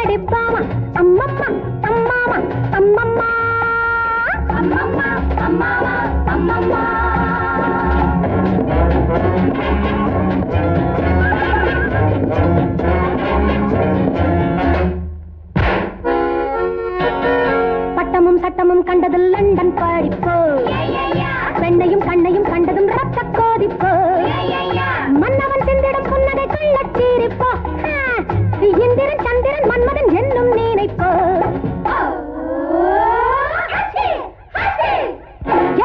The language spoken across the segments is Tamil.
கடிப்பாமா அம்மம்மா அம்மாமா அம்மம்மா அம்மம்மா அம்மாமா அம்மம்மா பட்டமும் சட்டமும் கண்டது லண்டன் படிப்பு பெண்ணையும் கண்ணையும் கண்டதும் ரத்த கோதிப்பு மன்னவன் சிந்திடும் புன்னகை கள்ளச்சீரிப்போ இந்திரன் சந்திரன் மன்மதன் என்னும் நினைப்போ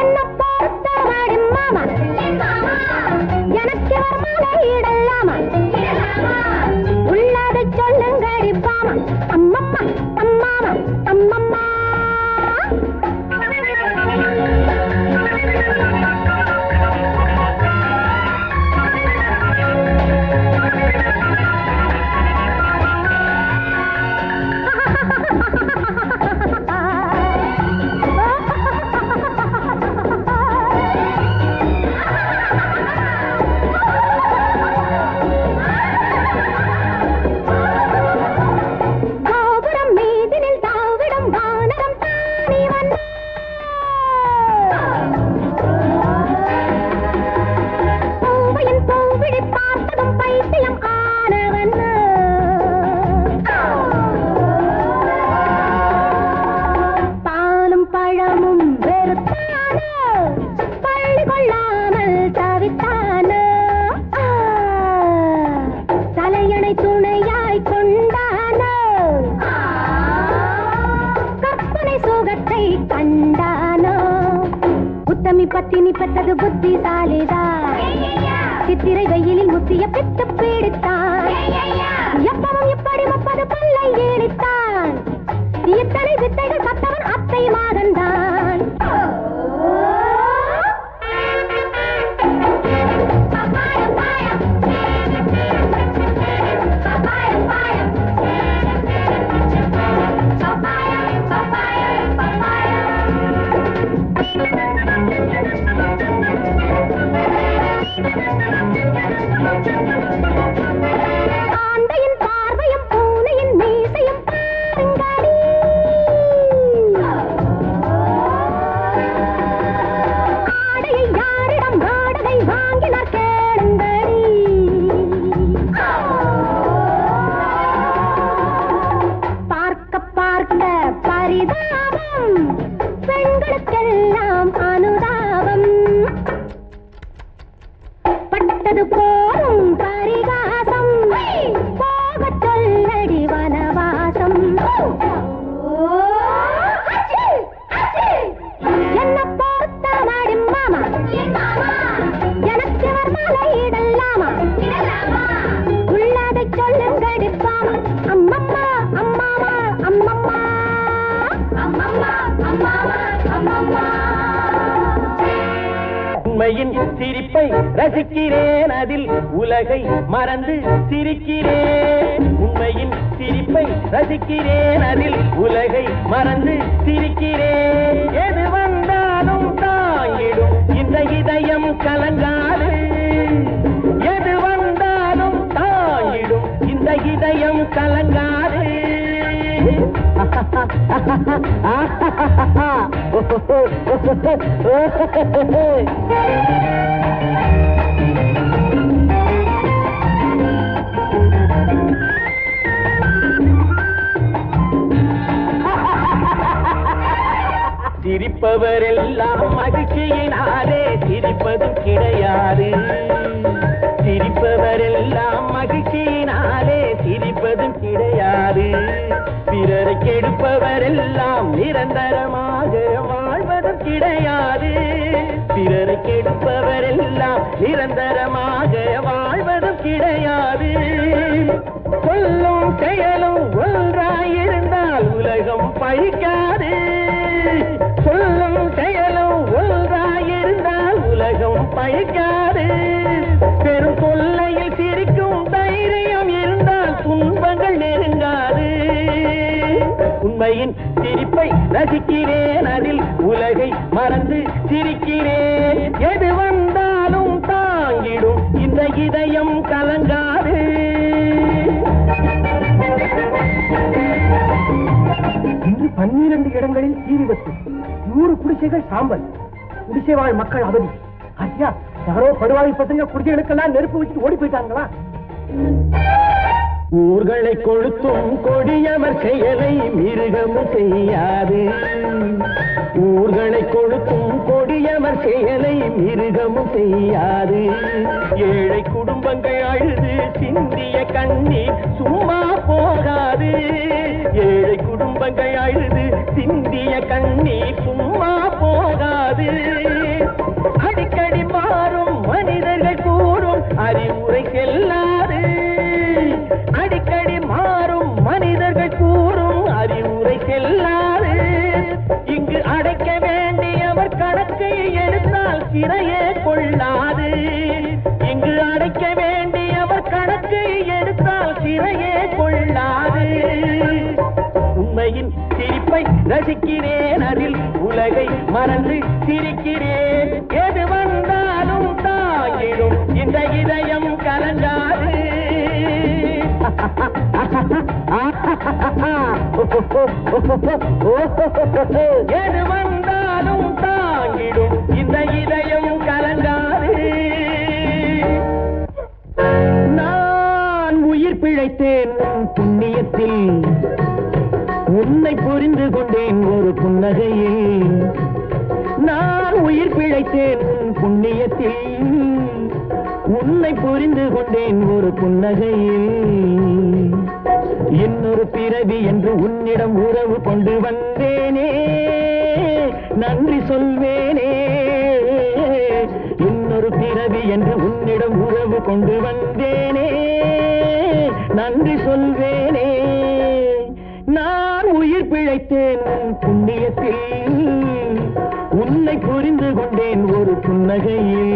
என்ன பொறுத்த வாடி மாமா எனக்கு வரமாலை இடலாமா உள்ளதை சொல்லுங்கடி பாமா அம்மம்மா அம்மாமா அம்மம்மா பத்தினி பெற்றது புத்திசாலிதான் சித்திரை வெயிலில் முத்திய பெற்று பீடித்தான் எப்பவும் இப்படி 30 பல்லை ஏடித்தான் இத்தனை வித்தைகள் கத்தவன் அத்தை மகன்தான் ஆந்தையின் பார்வையும் பூனையின் மீசையும் பாருங்கடி ஆடையை யாரிடம் வாடகை வாங்கினார் கேளுங்கடி பார்க்க பார்க்க பரிதாபம் பெண்களுக்கெல்லாம் அனுதாபம் பட்டது போரும் பரிகாசம் போக சொல்லடி வனவாசம் என்ன பொறுத்த மாடி மாமா எனக்கு வரமாலை இடலாமா உள்ளதை சொல்லுங்கடி பாமா அம்மம்மா அம்மாமா அம்மம்மா அம்மம்மா அம்மாமா அம்மம்மா உண்மையின் சிரிப்பை ரசிக்கிறேன் அதில் உலகை மறந்து சிரிக்கிறேன் உண்மையின் சிரிப்பை ரசிக்கிறேன் அதில் உலகை மறந்து சிரிக்கிறேன் எது வந்தாலும் தாங்கிடும் இந்த இதயம் கலங்காது எது வந்தாலும் தாங்கிடும் இந்த இதயம் கலங்காது சிரிப்பவரெல்லாம் மகிழ்ச்சியினாலே சிரிப்பதும் கிடையாது சிரிப்பவரெல்லாம் மகிழ்ச்சியினாலே சிரிப்பதும் கிடையாது பிறரை கெடுப்பவரெல்லாம் நிரந்தரமாக வாழ்வதும் கிடையாது பிறரை கெடுப்பவரெல்லாம் நிரந்தரமாக வாழ்வதும் கிடையாது சொல்லும் செயலும் ஒன்றாயிருந்தால் உலகம் பழிக்காது சொல்லும் செயலும் ஒன்றாயிருந்தால் உலகம் பழிக்காது பெரும் தொல்லையில் சிரிக்கும் தைரியம் இருந்தால் துன்பங்கள் நெருங்காது உண்மையின் சிரிப்பை ரசிக்கிறேன் அதில் உலகை மறந்து சிரிக்கிறேன் எது வந்தாலும் தாங்கிடும் இந்த இதயம் கலங்காது குடிசைகள் சாம்பல், குடிசை வாழ் மக்கள் அவதி. ஐயா, யாரோ படுவாய் பசங்க குடிசைகளுக்கெல்லாம் நெருப்பு வச்சுட்டு ஓடி போயிட்டாங்களா? ஊர்களை கொளுத்தும் கொடியவர் செயலை மிருகமும் செய்யாது. ஊர்களை கொளுத்தும் கொடியவர் செயலை மிருகமும் செய்யாது. ஏழை குடும்பங்கள் அழுது சிந்திய கண்ணீர் சும்மா போகாது. ஏழை குடும்பங்கள் அழுது சிந்திய கண்ணீர் சும்மா போகாது. அடிக்கடி மாறும் மனிதர்கள் கூறும் அறிவுரை செல்லாது. அடிக்கடி மாறும் மனிதர்கள் கூறும் அறிவுரை செல்லாது. இங்கு அடைக்க வேண்டியவர் கணக்கை எடுத்தால் சிறையே கொள்ளாது. இங்கு அடைக்க வேண்டியவர் கணக்கை எடுத்தால் சிறையே கொள்ளாது. உண்மையின் சிரிப்பை ரசிக்கிறேன், அதில் உலகை மறந்து சிரிக்கிறேன். எது வந்தாலும் தாயிடும் இந்த இதயம் கலங்காது. எது வந்தாலும் தாங்கிடும் இந்த இதயம் கலங்காது. நான் உயிர் பிழைத்தேன் புண்ணியத்தில், உன்னை புரிந்து கொண்டேன் ஒரு புன்னகையில். நான் உயிர் பிழைத்தேன் புண்ணியத்தில், உன்னை புரிந்து கொண்டேன் ஒரு புன்னகையில். இன்னொரு பிறவி என்று உன்னிடம் உறவு கொண்டு வந்தேனே, நன்றி சொல்வேனே. இன்னொரு பிறவி என்று உன்னிடம் உறவு கொண்டு வந்தேனே, நன்றி சொல்வேனே. நான் உயிர் பிழைத்தேன் புண்ணியத்தில், உன்னை புரிந்து கொண்டேன் ஒரு புன்னகையில்.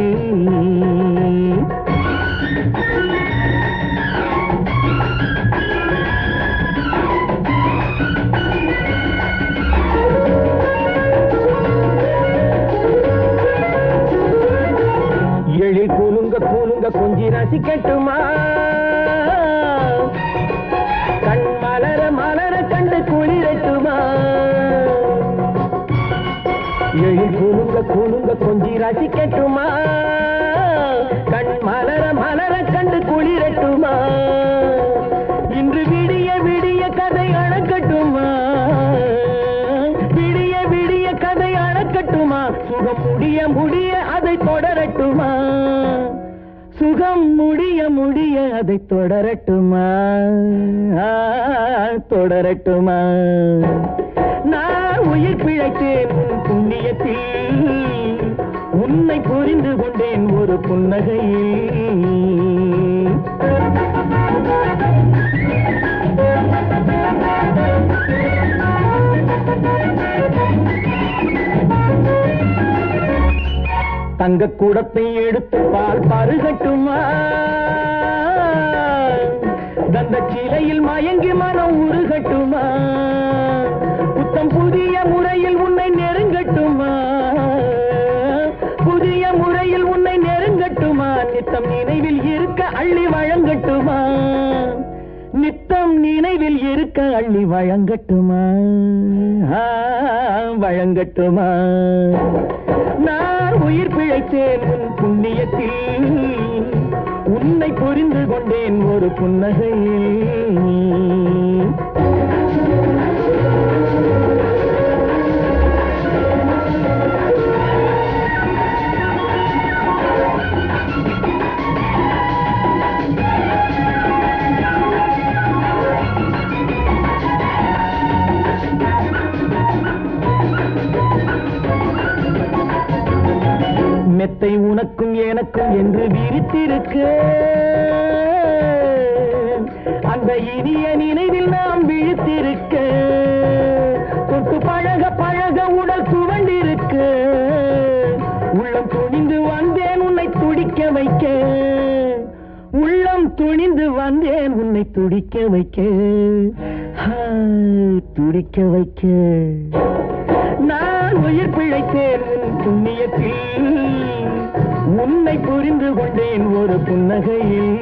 எழில் கூலுங்க கூலுங்க கொஞ்சி ரசிக்கட்டுமா, கண் மலர மலர கண்டு குளிரட்டுமா. எழில் கூலுங்க கூலுங்க கொஞ்சி ரசிக்கட்டுமா, கண் மலர மலர கண்டு குளிரட்டுமா. இன்று விடிய விடிய கதை அழக்கட்டுமா, விடிய விடிய கதை அழக்கட்டுமா. சுகம் முடிய முடிய அதை தொடரட்டுமா, சுகம் முடிய முடிய அதை தொடரட்டுமா, தொடரட்டுமா. நான் உயிர் பிழைத்தேன் புண்ணியத்தில், உன்னை புரிந்து கொண்டேன் ஒரு புன்னகையில். தங்க கூடத்தை எடுத்து பால் பருகட்டுமா, தந்த சிலையில் மயங்கி மனம் உருகட்டுமா. புத்தம் புதிய முறையில் உன்னை நெருங்கட்டுமா, புதிய முறையில் உன்னை நெருங்கட்டுமா. நித்தம் நினைவில் இருக்க அள்ளி வழங்கட்டுமா, நித்தம் நினைவில் இருக்க அள்ளி வழங்கட்டுமா, வழங்கட்டுமா. நான் உயிர் பிழைத்தேன் உன் புண்ணியத்தில், உன்னை புரிந்து கொண்டேன் ஒரு புன்னகையில். மெத்தை உனக்கும் எனக்கும் என்று விரித்திருக்க, அந்த இனிய நினைவில் நாம் விழித்திருக்க. தொட்டு பழக பழக உடல் துவண்டிருக்க, உள்ளம் துணிந்து வந்தேன் உன்னை துடிக்க வைக்க. உள்ளம் துணிந்து வந்தேன் உன்னை துடிக்க வைக்க, துடிக்க வைக்க. நான் உயிர் பிழைத்தேன் உன் புண்ணியத்தில், உன்னை புரிந்து கொண்டேன் ஒரு புன்னகையில்.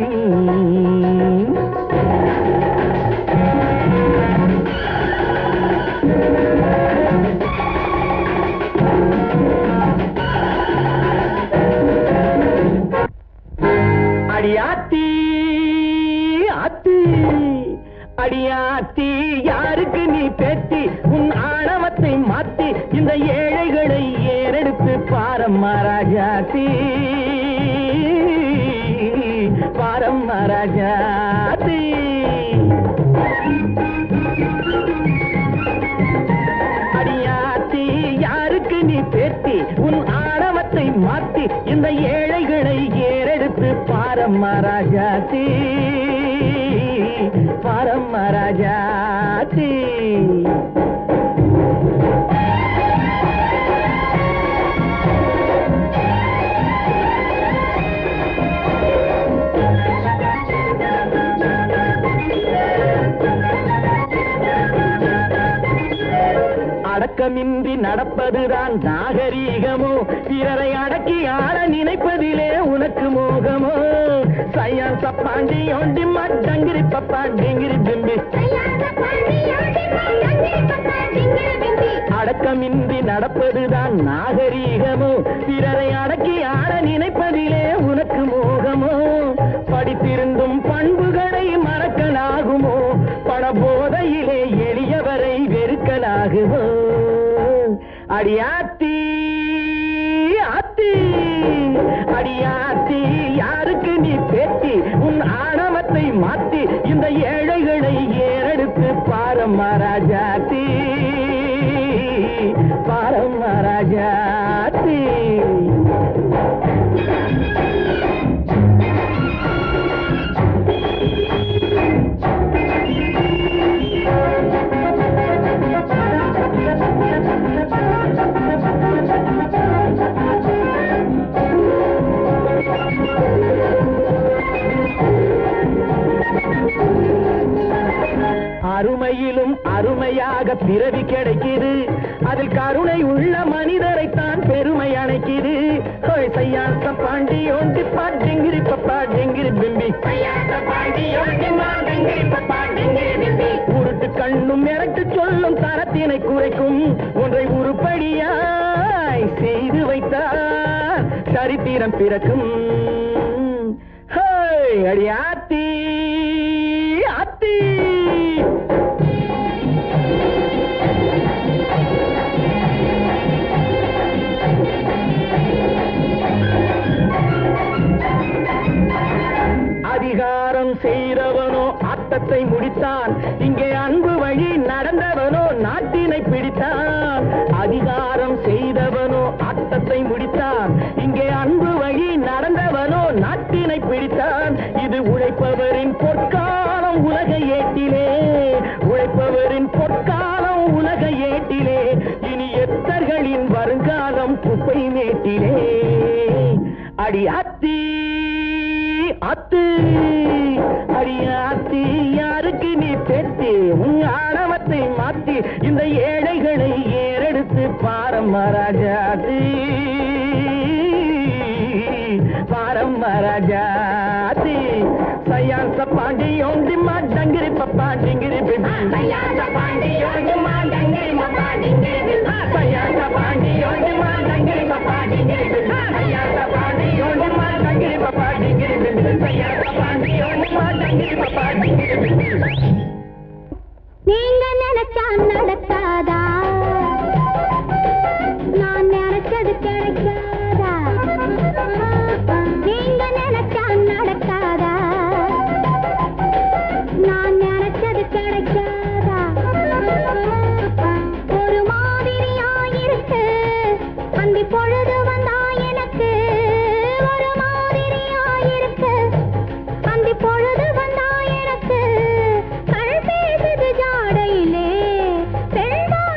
பேட்டி உன் ஆணவத்தை மாத்தி இந்த ஏழைகளை ஏறெடுத்து பாரம்மா ராஜாத்தி பாரம்மா ராஜாத்தி அடியாத்தி யாருக்கு நீ பேட்டி உன் ஆணவத்தை மாத்தி இந்த ஏழைகளை ஏறெடுத்து பாரம்மா ராஜாத்தி பாரம்மா ராஜாத்தி அடக்கமின்றி நடப்பதுதான் நாகரீகமோ பிறரை அடக்கி ஆள நினைப்பதிலே உனக்கு மோகமோ சையா சப்பாண்டி ஒண்டி மட்டங்கிரி பப்பா டிங்கிரி பிம்பி அடக்கமின்றி நடப்பதுதான் நாகரீகமோ பிறரை அடக்கி ஆள நினைப்பதிலே உனக்கு மோகமோ படித்திருந்தும் பண்புகளை மறக்கலாகுமோ பணபோதையிலே எளியவரை வெறுக்கலாகுமோ அடியாத்தி ஆத்தி அடியாத்தி யாருக்கு நீ பேட்டி உன் ஆணவத்தை மாத்தி இந்த ஏழைகளை ஏறெடுத்து பாரம்மா ராஜாத்தி பாரம்மா ராஜாத்தி அருமையிலும் அருமையாக பிறவி கிடைக்குது அதில் கருணை உள்ள மனிதரைத்தான் பெருமை அணைக்குது பாண்டி ஒண்டி பாட்டிங்கிரி பப்பா டிங்கிரி பிம்பி உருட்டு கண்ணும் மிரட்டு சொல்லும் தரத்தினை குறைக்கும் ஒன்றை உருப்படியாய் செய்து வைத்தார் சரித்திரம் பிறக்கும் அடி ஆத்தி ஆத்தி அதிகாரம் செய்தவனோ ஆட்டத்தை முடித்தான் இங்கே அன்பு வழி நடந்தவனோ நாட்டினை பிடித்தான் அதிகாரம் செய்தவனோ ஆட்டத்தை முடித்தான் இங்கே அன்பு வழி நடந்தவனோ நாட்டினை பிடித்தான் இது உழைப்பவரின் பொற்காலம் உலக ஏட்டிலே உழைப்பவரின் பொற்காலம் உலக ஏட்டிலே இனி எத்தர்களின் வருங்காலம் குப்பை மேட்டிலே அடி அத்தி அத்து அடியாத்தி யாருக்கு நீ பெட்டி உன் ஆணவத்தை மாத்தி இந்த ஏழைகளை ஏறெடுத்து பாரம்மா ராஜாத்தி பாரம்மா ராஜாத்தி சையா சப்பாண்டி ஒண்டி மாட்டங்கிரி பப்பா டிங்கிரி பிம்பி சையா சப்பாண்டி ஒண்டி மாட்டங்கிரி பப்பா டிங்கிரி பிம்பி சையா சப்பாண்டி ஒண்டி மாட்டங்கிரி பப்பா டிங்கிரி பிம்பி சையா சப்பாண்டி ஒண்டி மாட்டங்கிரி பப்பா டிங்கிரி பிம்பி சையா சப்பாண்டி ஒண்டி மாட்டங்கிரி பப்பா டிங்கிரி பிம்பி நீங்க நினைச்சா நடக்காதா நான் நினைச்சது கிடைக்காதா நீங்க நினைச்சா நடக்காதா நான் நினைச்சது கிடைக்காதா ஒரு மாதிரியா இருக்கு அந்தி பொழுது வந்தா எனக்கு ஒரு மாதிரியா இருக்கு அந்தி பொழுது வந்தா எனக்கு கண் பேசுது ஜாடையிலே பெண்தான்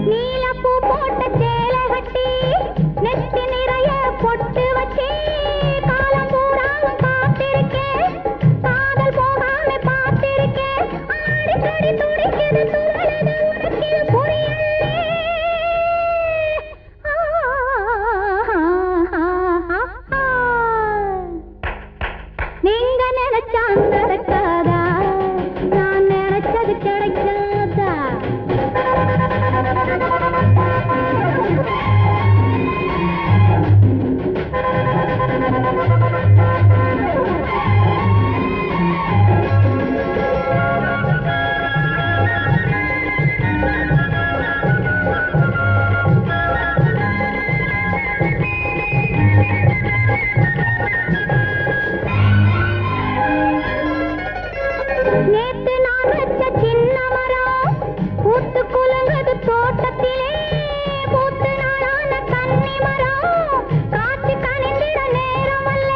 நீலப்பூ போட்ட சேலை கட்டி நெத்தி நிறைய பொட்டு வச்சு காலம் பூராவும் காத்திருக்கேன் காதல் போகாம பார்த்திருக்கேன் அடிக்கடி துடிக்குது துவளது உனக்கு இது புரியலே நீங்க நினைச்சா நடக்காதா நான் நினைச்சது கிடைக்காதா நேத்து நான் வச்ச சின்ன மரம் பூத்து குலுங்குது தோட்டத்திலே பூத்து நாளான கன்னி மரம் காற்று கனிந்திட நேரம் அல்ல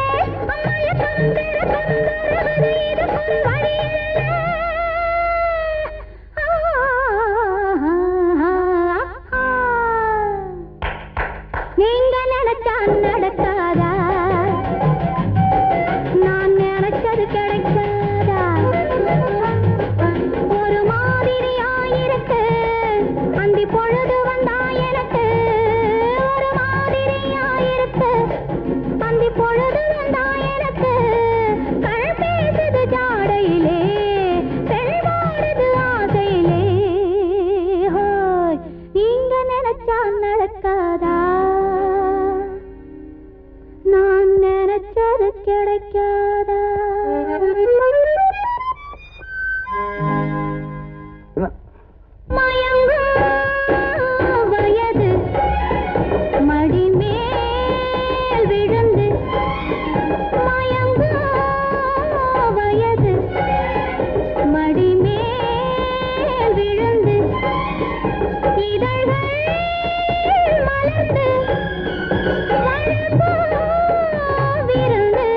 அம்மைய கந்தருவது இதுக்கு வழி நீங்க நினைச்சா நடக்காதா நான் நினைச்சது கிடைக்காதா ஒரு மாதிரியா இருக்கு அந்தி பொழுது வந்தா எனக்கு ஒரு மாதிரியா இருக்கு அந்தி பொழுது வந்தா எனக்கு கண் பேசுது ஜாடையிலே செல்வாடுது ஆசையிலே ஹோய் நீங்க நினைச்சா நடக்காதா நான் நினைச்சது கிடைக்காதா மயங்கும் வயது மடிமேல் விழுந்து மயங்கும் வயது மடிமேல் விழுந்து இதழ்கள் மலர்ந்து விருந்து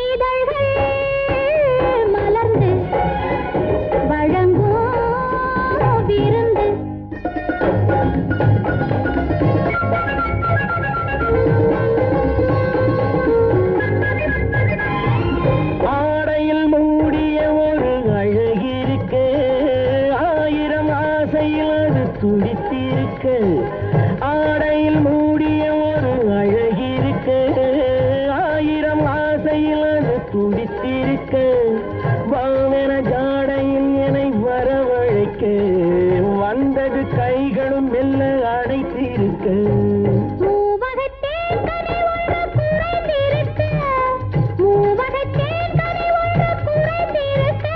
இதழ்கள் மலர்ந்து வழங்கும் விருந்து ஆடையில் மூடிய ஒரு அழகிருக்கு ஆயிரம் ஆசையில் அது துடித்திருக்கு ஆடையில் மூடிய ஒரு அழகிருக்கு ஆயிரம் ஆசையில் அது துடித்திருக்கு வாவென ஜாடையில் என்னை வரவழைக்க வந்தது கைகளும் மெல்ல அடைத்திருக்கு மூவகத்தேன் கனி ஒன்று குறைந்திருக்க மூவகத்தேன் கனி ஒன்று குறைந்திருக்க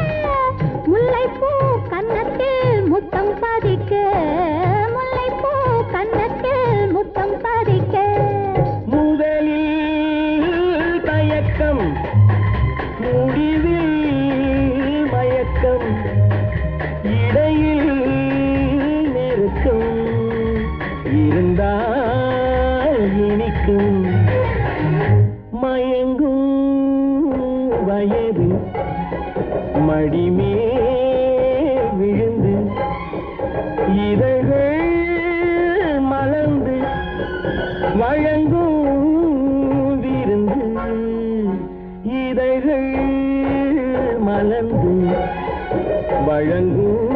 முல்லைப்பூ கன்னத்தில் முத்தம் பதிக்க முல்லைப்பூ கன்னத்தில் முத்தம் பதிக்க முதலில் தயக்கம் முடிவில் மயக்கம் இடையில் நெருக்கம் இருந்தால் இனிக்கும் மயங்கும் வயது மடிமே விழுந்து இதழ்கள் மலர்ந்து வழங்கும் விருந்து இதழ்கள் மலர்ந்து வழங்கும்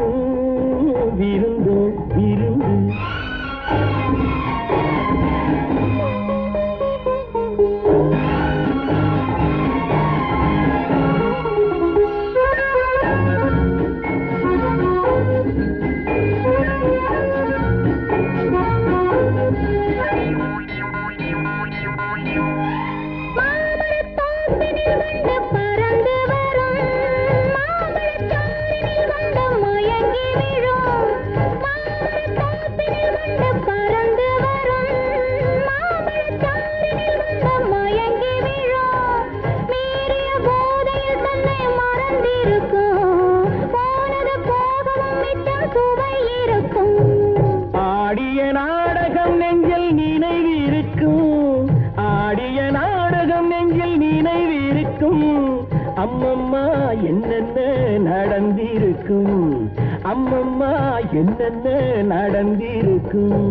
விருந்து விருந்து மாமரத்தோப்பினில் வந்து பறந்து வரும் மாமரச்சாரினில் வந்து அம்மம்மா என்னென்ன நடந்திருக்கும்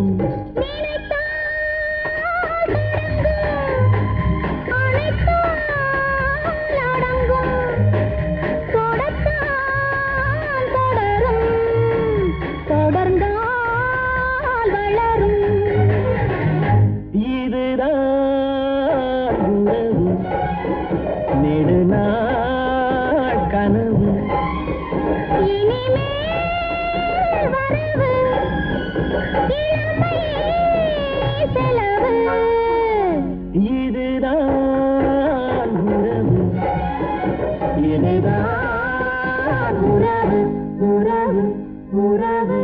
நெடுநாள் கனவு இதுதான் உறவு இதுதான் உறவு உறவு உறவு